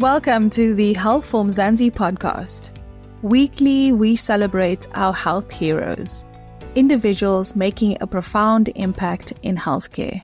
Welcome to the Health for Mzansi podcast. Weekly, we celebrate our health heroes, individuals making a profound impact in healthcare.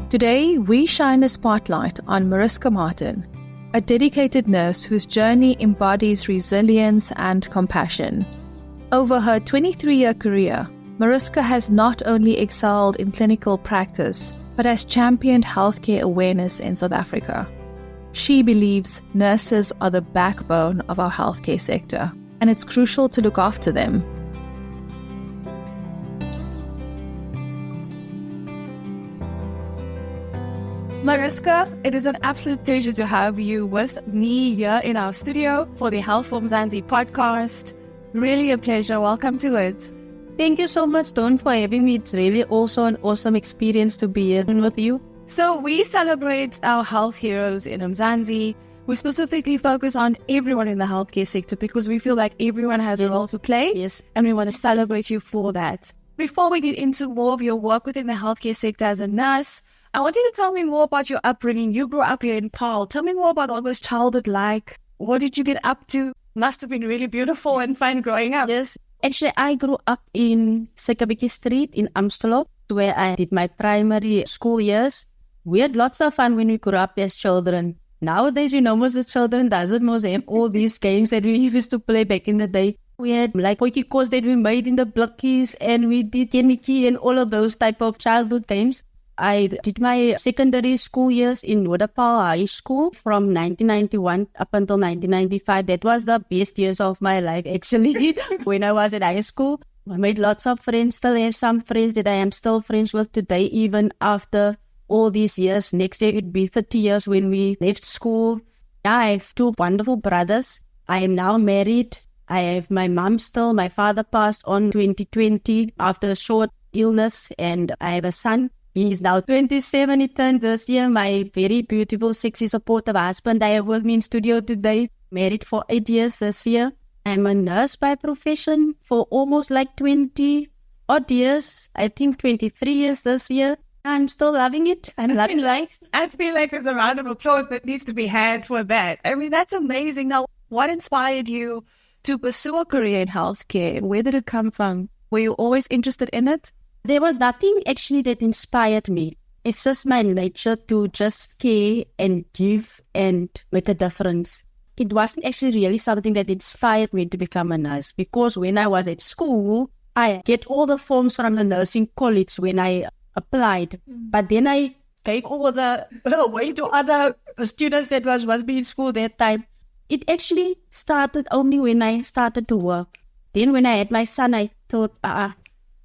Today, we shine a spotlight on Mariska Martin, a dedicated nurse whose journey embodies resilience and compassion. Over her 23-year career, Mariska has not only excelled in clinical practice, but has championed healthcare awareness in South Africa. She believes nurses are the backbone of our healthcare sector, and it's crucial to look after them. Mariska, it is an absolute pleasure to have you with me here in our studio for the Health for Mzansi podcast. Really a pleasure. Welcome to it. Thank you so much, Dawn, for having me. It's really also an awesome experience to be here with you. So we celebrate our health heroes in Mzansi. We specifically focus on everyone in the healthcare sector because we feel like everyone has a role to play. Yes. And we want to celebrate you for that. Before we get into more of your work within the healthcare sector as a nurse, I want you to tell me more about your upbringing. You grew up here in Paarl. Tell me more about what was childhood like. What did you get up to? Must have been really beautiful and fun growing up. Yes. Actually, I grew up in Sekabiki Street in Amstelveen, where I did my primary school years. We had lots of fun when we grew up as children. Nowadays, most of the children doesn't have all these games that we used to play back in the day. We had like potjie kos that we made in the blikkies, and we did kennikie and all of those type of childhood games. I did my secondary school years in Paarl High School from 1991 up until 1995. That was the best years of my life, actually, when I was at high school. I made lots of friends, still have some friends that I am still friends with today, even after all these years. Next year, it'd be 30 years when we left school. Yeah, I have two wonderful brothers. I am now married. I have my mom still. My father passed on 2020 after a short illness, and I have a son. He is now 27, he turned this year. My very beautiful, sexy, supportive husband I have with me in studio today. Married for 8 years this year. I'm a nurse by profession for almost like 20 odd years. I think 23 years this year. I'm still loving it. I'm loving life. I feel like there's a round of applause that needs to be had for that. I mean, that's amazing. Now, what inspired you to pursue a career in healthcare? Where did it come from? Were you always interested in it? There was nothing actually that inspired me. It's just my nature to just care and give and make a difference. It wasn't actually really something that inspired me to become a nurse, because when I was at school, I get all the forms from the nursing college when I applied. But then I gave all the away to other students that was with me in school that time. It actually started only when I started to work. Then when I had my son, I thought,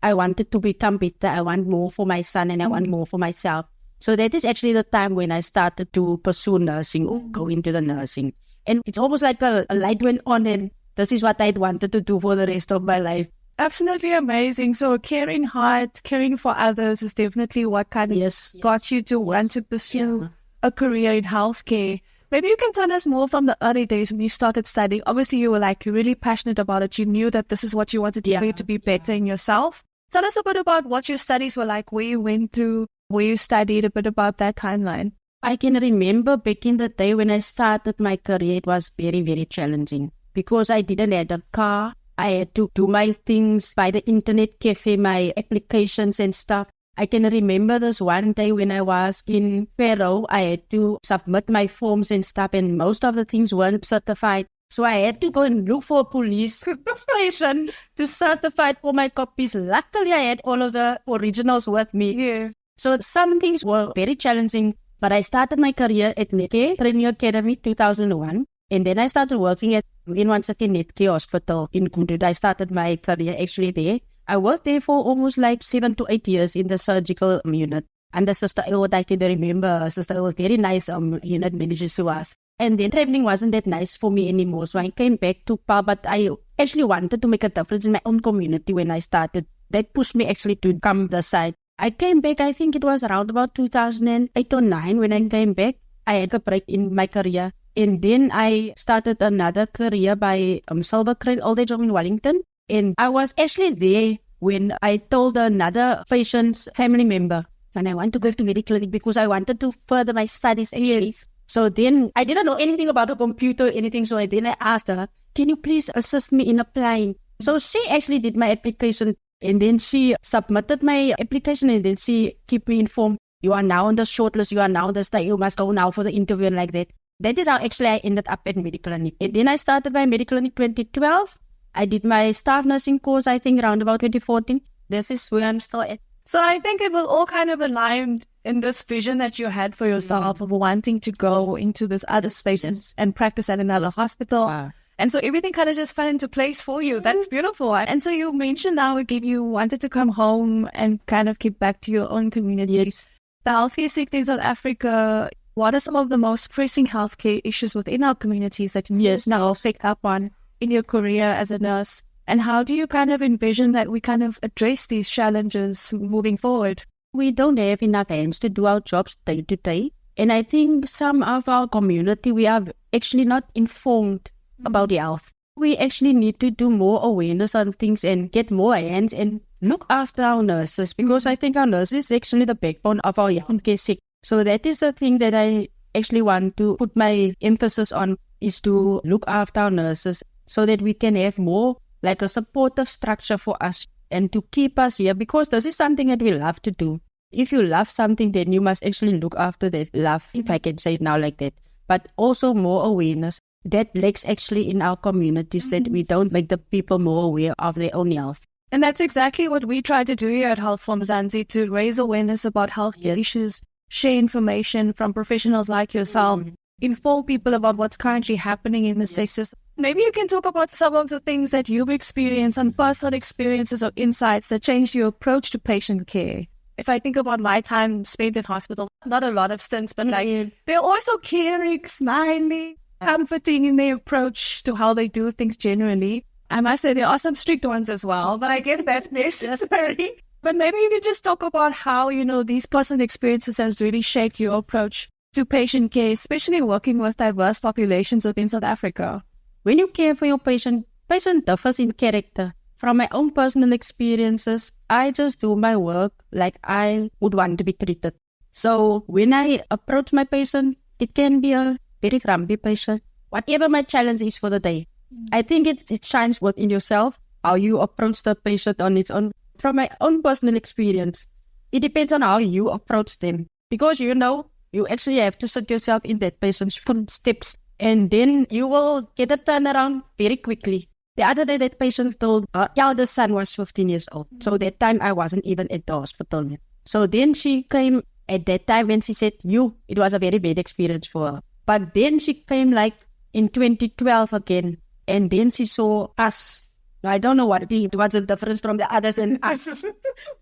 I wanted to become better. I want more for my son and I want more for myself. So that is actually the time when I started to pursue nursing or go into the nursing. And it's almost like a light went on, and this is what I'd wanted to do for the rest of my life. Absolutely amazing. So a caring heart, caring for others is definitely what kind of got you to want to pursue a career in healthcare. Maybe you can tell us more from the early days when you started studying. Obviously, you were really passionate about it. You knew that this is what you wanted to do to be better in yourself. Tell us a bit about what your studies were like, where you went through, where you studied, a bit about that timeline. I can remember back in the day when I started my career, it was very, very challenging because I didn't have a car. I had to do my things by the internet cafe, my applications and stuff. I can remember this one day when I was in Peru, I had to submit my forms and stuff, and most of the things weren't certified. So I had to go and look for a police station to certify for my copies. Luckily, I had all of the originals with me. Yeah. So some things were very challenging, but I started my career at Netcare Training Academy 2001. And then I started working at Mzansi Netcare Hospital in Kudud. I started my career actually there. I worked there for almost like 7 to 8 years in the surgical unit. And the Sister Elwood, I can remember, Sister Elwood, very nice unit manager she was. And then traveling wasn't that nice for me anymore. So I came back to Paarl, but I actually wanted to make a difference in my own community when I started. That pushed me actually to come this side. I came back, I think it was around about 2008 or 9 when I came back. I had a break in my career. And then I started another career by Silver Crane Old Age Home in Wellington. And I was actually there when I told another patient's family member, and I want to go to medical clinic because I wanted to further my studies actually. Yes. So then I didn't know anything about a computer or anything. So then I asked her, can you please assist me in applying? So she actually did my application, and then she submitted my application, and then she kept me informed. You are now on the shortlist. You are now the state. You must go now for the interview and like that. That is how actually I ended up at medical clinic. And then I started my medical clinic 2012. I did my staff nursing course, I think, around about 2014. This is where I'm still at. So I think it was all kind of aligned in this vision that you had for yourself of wanting to go into this other spaces and practice at another hospital. Wow. And so everything kind of just fell into place for you. That's beautiful. And so you mentioned now again you wanted to come home and kind of give back to your own communities. Yes. The healthcare sector in South Africa, what are some of the most pressing healthcare issues within our communities that you now pick up on in your career as a nurse? And how do you kind of envision that we kind of address these challenges moving forward? We don't have enough hands to do our jobs day to day. And I think some of our community, we are actually not informed about health. We actually need to do more awareness on things and get more hands and look after our nurses, because I think our nurses is actually the backbone of our healthcare sector. So that is the thing that I actually want to put my emphasis on, is to look after our nurses so that we can have more like a supportive structure for us and to keep us here, because this is something that we love to do. If you love something, then you must actually look after that love, if I can say it now like that. But also more awareness. That lacks actually in our communities, that we don't make the people more aware of their own health. And that's exactly what we try to do here at Health for Mzansi, to raise awareness about health issues, share information from professionals like yourself, inform people about what's currently happening in the sector. Maybe you can talk about some of the things that you've experienced and personal experiences or insights that changed your approach to patient care. If I think about my time spent in hospital, not a lot of stints, but like they're also caring, smiling, comforting in their approach to how they do things generally. I must say there are some strict ones as well, but I guess that's necessary. But maybe you could just talk about how, these personal experiences has really shaped your approach to patient care, especially working with diverse populations within South Africa. When you care for your patient differs in character. From my own personal experiences, I just do my work like I would want to be treated. So when I approach my patient, it can be a very grumpy patient, whatever my challenge is for the day. I think it shines within yourself, how you approach the patient on its own. From my own personal experience, it depends on how you approach them. Because you actually have to set yourself in that patient's footsteps, and then you will get a turnaround very quickly. The other day, that patient told her eldest son was 15 years old. So that time I wasn't even at the hospital yet. So then she came at that time when she said, it was a very bad experience for her. But then she came like in 2012 again, and then she saw us. I don't know what it is. It was a difference from the others and us.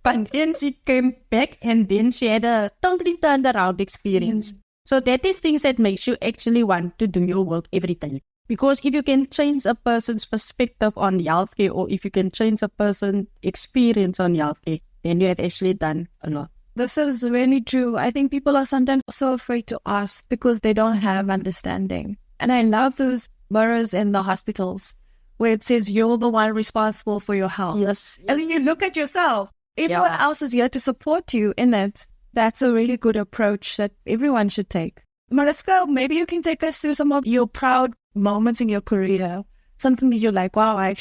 But then she came back, and then she had a totally turned around experience. So that is things that makes you actually want to do your work every time. Because if you can change a person's perspective on healthcare, or if you can change a person's experience on healthcare, then you have actually done a lot. This is really true. I think people are sometimes so afraid to ask because they don't have understanding. And I love those mirrors in the hospitals where it says you're the one responsible for your health. Yes. And then you look at yourself. Everyone else is here to support you in it. That's a really good approach that everyone should take. Mariska, maybe you can take us through some of your proud moments in your career. Something that you're like, wow, I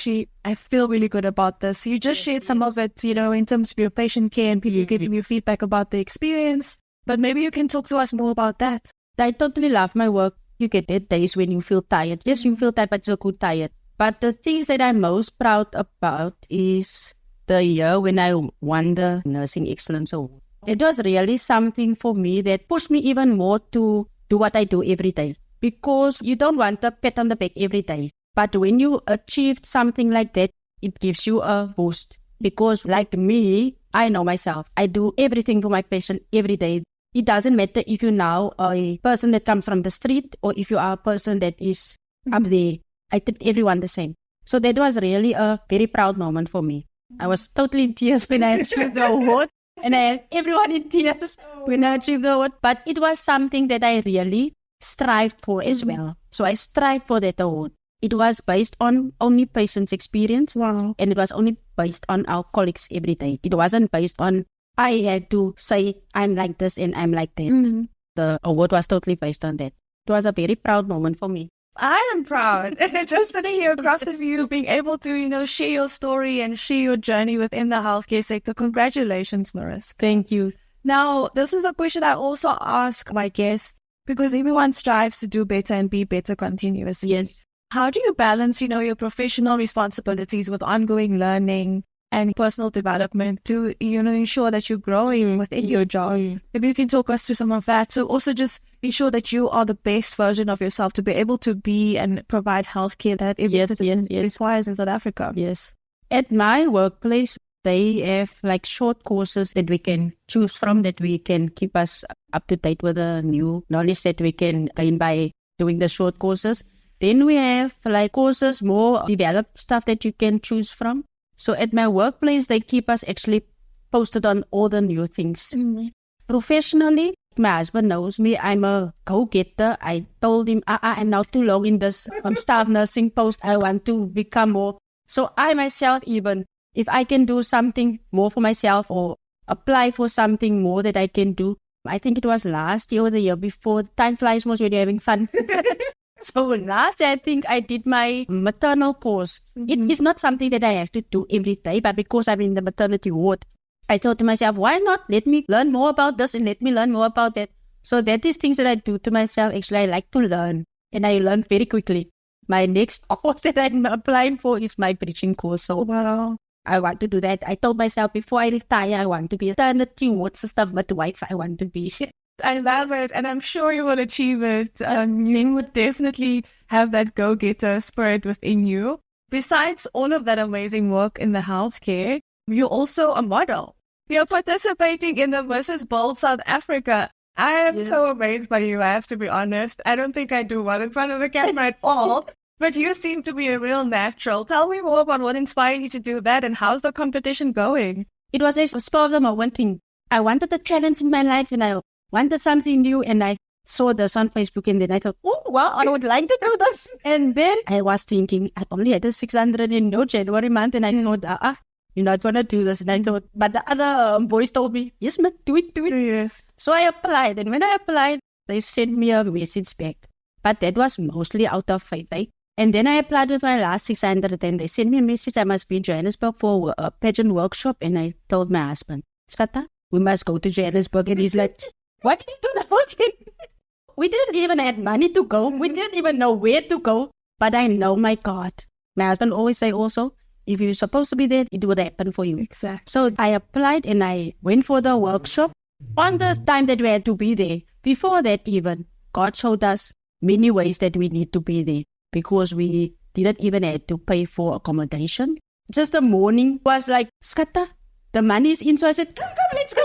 feel really good about this. You just shared some of it, in terms of your patient care and people giving you feedback about the experience. But maybe you can talk to us more about that. I totally love my work. You get that days when you feel tired. Yes, you feel tired, but you're good tired. But the things that I'm most proud about is the year when I won the Nursing Excellence Award. It was really something for me that pushed me even more to do what I do every day. Because you don't want a pat on the back every day. But when you achieved something like that, it gives you a boost. Because like me, I know myself. I do everything for my patient every day. It doesn't matter if you're now a person that comes from the street or if you are a person that is up there. I treat everyone the same. So that was really a very proud moment for me. I was totally in tears when I achieved the award. And I had everyone in tears when I achieved the award. But it was something that I really strived for as well. So I strived for that award. It was based on only patient's experience. Wow. And it was only based on our colleagues every day. It wasn't based on, I had to say, I'm like this and I'm like that. Mm. The award was totally based on that. It was a very proud moment for me. I am proud. Just sitting here across from you, being able to, share your story and share your journey within the healthcare sector. Congratulations, Mariska. Thank you. Now, this is a question I also ask my guests because everyone strives to do better and be better continuously. Yes. How do you balance, your professional responsibilities with ongoing learning and personal development to, ensure that you're growing within your job? Maybe you can talk us through some of that. So also just ensure that you are the best version of yourself to be able to be and provide healthcare that every citizen requires in South Africa. Yes. At my workplace, they have like short courses that we can choose from, that we can keep us up to date with the new knowledge that we can gain by doing the short courses. Then we have like courses, more developed stuff that you can choose from. So at my workplace, they keep us actually posted on all the new things. Mm-hmm. Professionally, my husband knows me. I'm a go-getter. I told him, I'm now too long in this staff nursing post. I want to become more. So I myself, even if I can do something more for myself or apply for something more that I can do, I think it was last year or the year before. Time flies most when you're having fun. So last year, I think I did my maternal course. Mm-hmm. It is not something that I have to do every day, but because I'm in the maternity ward, I thought to myself, why not? Let me learn more about this and let me learn more about that. So that is things that I do to myself. Actually, I like to learn and I learn very quickly. My next course that I'm applying for is my preaching course. So Wow. I want to do that. I told myself before I retire, I want to be a maternity ward sister, midwife. I want to be. I love it, and I'm sure you will achieve it. You would definitely have that go-getter spirit within you. Besides all of that amazing work in the healthcare, you're also a model. You're participating in the Mrs. Bold South Africa. I am so amazed by you, I have to be honest. I don't think I do well in front of the camera at all, but you seem to be a real natural. Tell me more about what inspired you to do that and how's the competition going? It was a spur of the moment thing. I wanted a challenge in my life and I wanted something new, and I saw this on Facebook and then I thought, oh, wow, I would like to do this. And then I was thinking, I only had the 600 in January month and I thought, you're not going to do this. And I thought, but the other voice told me, yes, man, do it. Yes. So I applied, and when I applied, they sent me a message back. But that was mostly out of faith. And then I applied with my last 600 and they sent me a message. I must be in Johannesburg for a pageant workshop. And I told my husband, Skata, we must go to Johannesburg. And he's like, what can you do now? We didn't even have money to go. We didn't even know where to go. But I know, my God. My husband always say also, if you're supposed to be there, it would happen for you. Exactly. So I applied and I went for the workshop on the time that we had to be there. Before that even, God showed us many ways that we need to be there because we didn't even have to pay for accommodation. Just the morning was like, Skata, the money is in. So I said, come, let's go.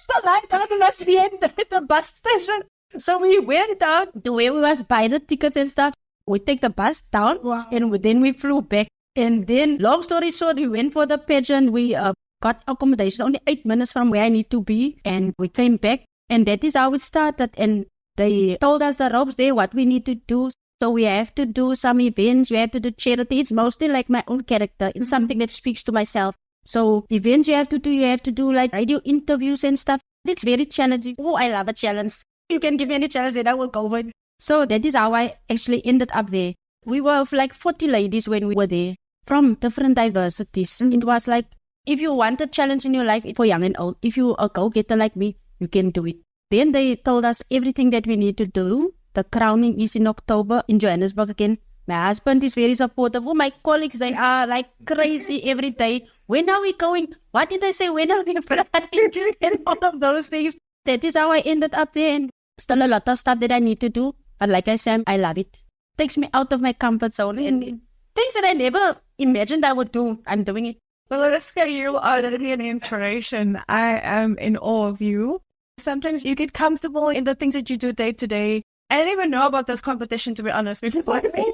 It's the light down and us be at the bus station. So we went down to where we was buy the tickets and stuff. We take the bus down and then we flew back. And then, long story short, we went for the pageant. We got accommodation only 8 minutes from where I need to be. And we came back. And that is how it started. And they told us the ropes there, what we need to do. So we have to do some events. We have to do charity. It's mostly like my own character. It's something that speaks to myself. So events you have to do like radio interviews and stuff. It's very challenging. Oh, I love a challenge. You can give me any challenge and I will go with. So that is how I actually ended up there. We were like 40 ladies when we were there from different diversities. It was like, if you want a challenge in your life for young and old, if you're a go-getter like me, you can do it. Then they told us everything that we need to do. The crowning is in October in Johannesburg again. My husband is very supportive. Oh, my colleagues, they are like crazy every day. When are we going? What did they say? When are we flying? And all of those things. That is how I ended up there. And still a lot of stuff that I need to do. But like I said, I love it. Takes me out of my comfort zone. And things that I never imagined I would do, I'm doing it. Well, let's say you are really an inspiration. I am in awe of you. Sometimes you get comfortable in the things that you do day to day. I didn't even know about this competition, to be honest.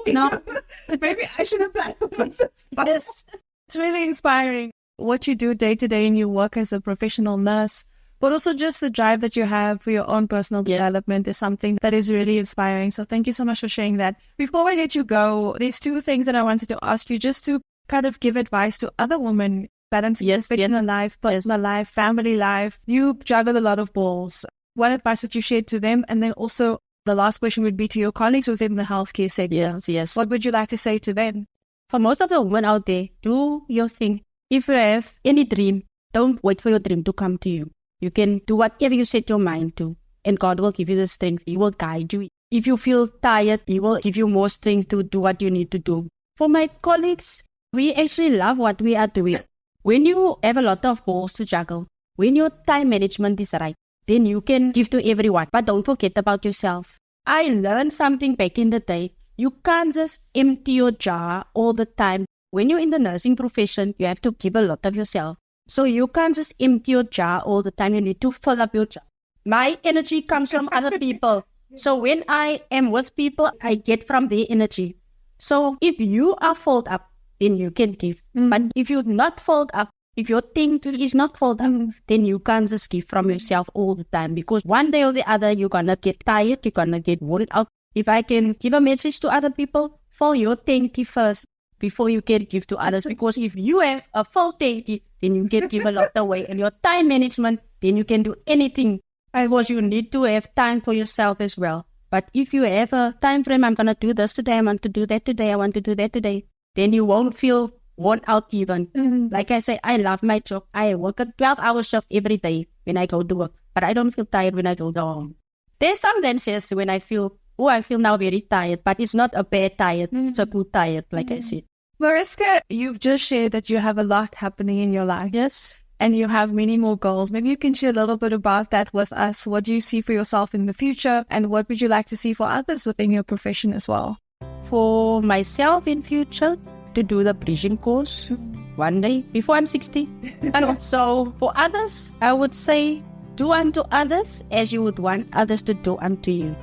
No. Maybe I should apply for this. Yes. It's really inspiring what you do day to day in your work as a professional nurse, but also just the drive that you have for your own personal development is something that is really inspiring. So thank you so much for sharing that. Before I let you go, there's two things that I wanted to ask you just to kind of give advice to other women balancing professional life, personal life, family life. You juggle a lot of balls. What advice would you share to them? And then also the last question would be to your colleagues within the healthcare sector. Yes. What would you like to say to them? For most of the women out there, do your thing. If you have any dream, don't wait for your dream to come to you. You can do whatever you set your mind to, and God will give you the strength. He will guide you. If you feel tired, He will give you more strength to do what you need to do. For my colleagues, we actually love what we are doing. When you have a lot of balls to juggle, when your time management is right, then you can give to everyone. But don't forget about yourself. I learned something back in the day. You can't just empty your jar all the time. When you're in the nursing profession, you have to give a lot of yourself. So you can't just empty your jar all the time. You need to fill up your jar. My energy comes from other people. So when I am with people, I get from their energy. So if you are filled up, then you can give. But if you're not filled up, if your tank is not filled up, then you can't just give from yourself all the time. Because one day or the other, you're going to get tired. You're going to get worn out. If I can give a message to other people, fill your tanky first before you can give to others. Because if you have a full tanky, then you can give a lot away. And your time management, then you can do anything. Because you need to have time for yourself as well. But if you have a time frame, I'm going to do this today, I want to do that today, I want to do that today, then you won't feel worn out even. Like I say, I love my job. I work a 12-hour shift every day when I go to work. But I don't feel tired when I go home. There's some days when I feel now very tired, but it's not a bad tired. It's a good tired, like I said. Mariska, you've just shared that you have a lot happening in your life. Yes. And you have many more goals. Maybe you can share a little bit about that with us. What do you see for yourself in the future? And what would you like to see for others within your profession as well? For myself in future, to do the bridging course one day before I'm 60. And so for others, I would say, do unto others as you would want others to do unto you.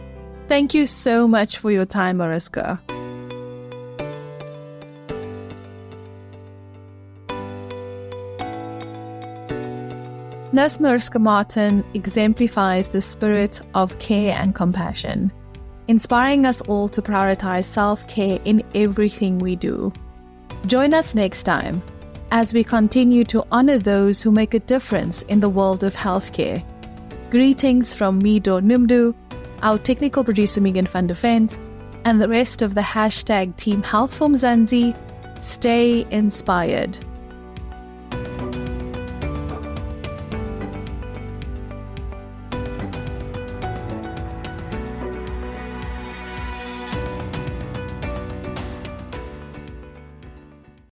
Thank you so much for your time, Mariska. Nurse Mariska Martin exemplifies the spirit of care and compassion, inspiring us all to prioritize self-care in everything we do. Join us next time as we continue to honor those who make a difference in the world of healthcare. Greetings from me, Dawn Numdu, our technical producer Megan van der Vent, and the rest of the hashtag Team Health for Mzansi. Stay inspired.